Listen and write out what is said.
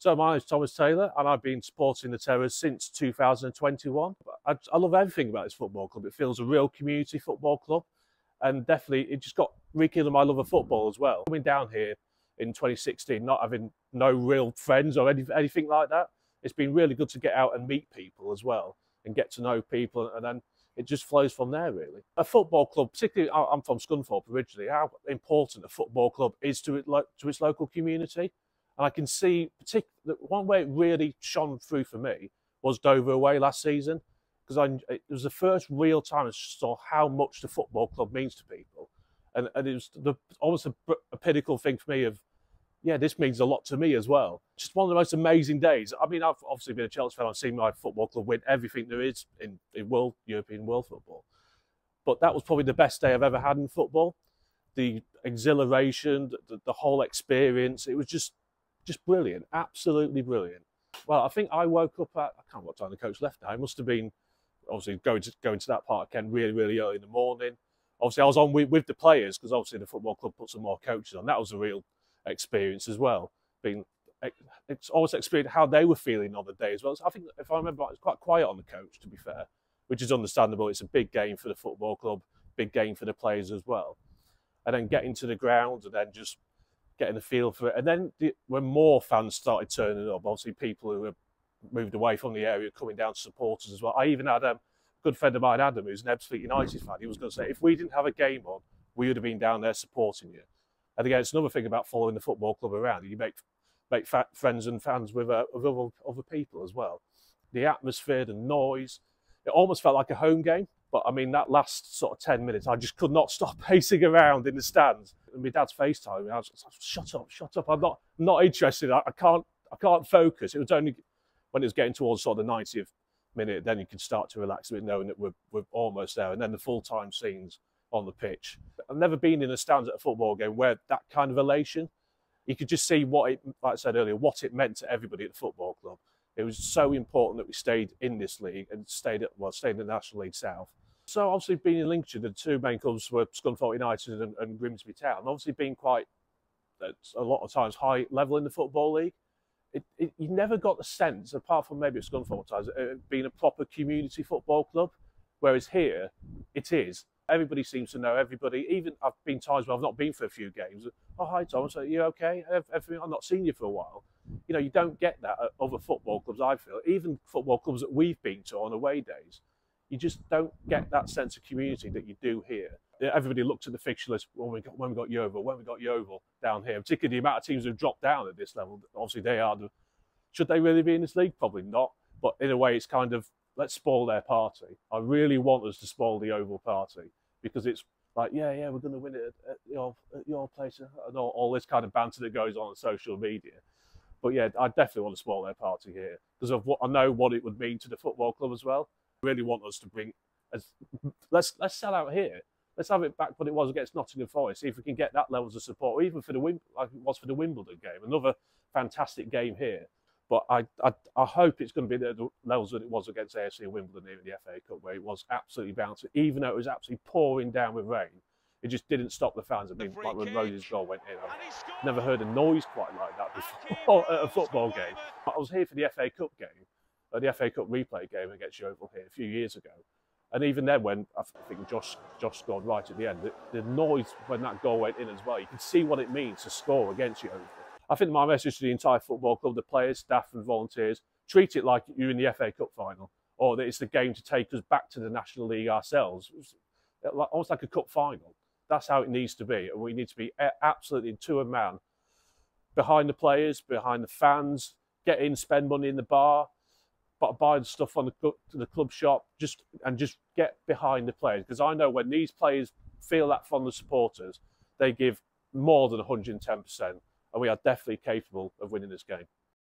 So my name's Thomas Taylor, and I've been supporting the Terras since 2021. I love everything about this football club. It feels a real community football club, and definitely it just got rekindled my love of football as well. Coming down here in 2016, not having no real friends or anything like that, it's been really good to get out and meet people as well and get to know people, and then it just flows from there, really. A football club, particularly, I'm from Scunthorpe originally, how important a football club is to its local community. And I can see, particularly, one way it really shone through for me was Dover away last season, because it was the first real time I saw how much the football club means to people. And it was almost a pinnacle thing for me of, yeah, this means a lot to me as well. Just one of the most amazing days. I mean, I've obviously been a Chelsea fan. I've seen my football club win everything there is in European world football. But that was probably the best day I've ever had in football. The exhilaration, the whole experience, it was just brilliant, absolutely brilliant. Well, I think I woke up at, I can't remember what time the coach left now. It must have been, obviously, going to that part of Kent really, really early in the morning. Obviously, I was on with the players, because obviously the football club put some more coaches on. That was a real experience as well. It's always experienced how they were feeling on the day as well. So I think, if I remember, it was quite quiet on the coach, to be fair, which is understandable. It's a big game for the football club, big game for the players as well. And then getting to the ground and then just getting a feel for it. And then when more fans started turning up, obviously people who have moved away from the area coming down to support us as well. I even had a good friend of mine, Adam, who's an Ebbsfleet United fan. He was going to say, if we didn't have a game on, we would have been down there supporting you. And again, it's another thing about following the football club around. You make friends and fans with other people as well. The atmosphere, the noise, it almost felt like a home game. But I mean, that last sort of 10 minutes, I just could not stop pacing around in the stands. And my dad's FaceTime me. I was like, shut up. I'm not interested. I can't focus. It was only when it was getting towards sort of the 90th minute, then you could start to relax a bit, knowing that we're almost there. And then the full-time scenes on the pitch. I've never been in the stands at a football game where that kind of elation, you could just see like I said earlier, what it meant to everybody at the football club. It was so important that we stayed in this league and stayed in the National League South. So obviously being in Lincolnshire, the two main clubs were Scunthorpe United and Grimsby Town. Obviously being quite, a lot of times, high level in the Football League. You never got the sense, apart from maybe at Scunthorpe times, being a proper community football club. Whereas here, it is. Everybody seems to know everybody. Even I've been times where I've not been for a few games. Oh, hi, Thomas. Are you okay? Everything? I've not seen you for a while. You know, you don't get that at other football clubs, I feel. Even football clubs that we've been to on away days. You just don't get that sense of community that you do here. Everybody looked at the fixture list when we got Yeovil down here, particularly the amount of teams who've dropped down at this level. Obviously, they are. Should they really be in this league? Probably not. But in a way, it's kind of, let's spoil their party. I really want us to spoil the Yeovil party, because it's like, yeah, we're going to win it at your place, and all this kind of banter that goes on social media. But yeah, I definitely want to spoil their party here, because of what I know what it would mean to the football club as well. Really want us to bring, let's sell out here. Let's have it back what it was against Nottingham Forest. See if we can get that levels of support, or even for like it was for the Wimbledon game. Another fantastic game here. But I hope it's going to be the levels that it was against AFC and Wimbledon here in the FA Cup, where it was absolutely bouncing. Even though it was absolutely pouring down with rain, it just didn't stop the fans. I mean, like when Rose's goal went in, I've never heard a noise quite like that before at a football game. I was here for the FA Cup game. The FA Cup replay game against Yeovil here a few years ago. And even then, when I think Josh scored right at the end, the noise when that goal went in as well, you can see what it means to score against Yeovil. I think my message to the entire football club, the players, staff and volunteers, treat it like you're in the FA Cup final, or that it's the game to take us back to the National League ourselves. It's almost like a cup final. That's how it needs to be. And we need to be absolutely to a man behind the players, behind the fans, get in, spend money in the bar, but buy the stuff on the club shop, just get behind the players. Because I know when these players feel that from the supporters, they give more than 110%, and we are definitely capable of winning this game.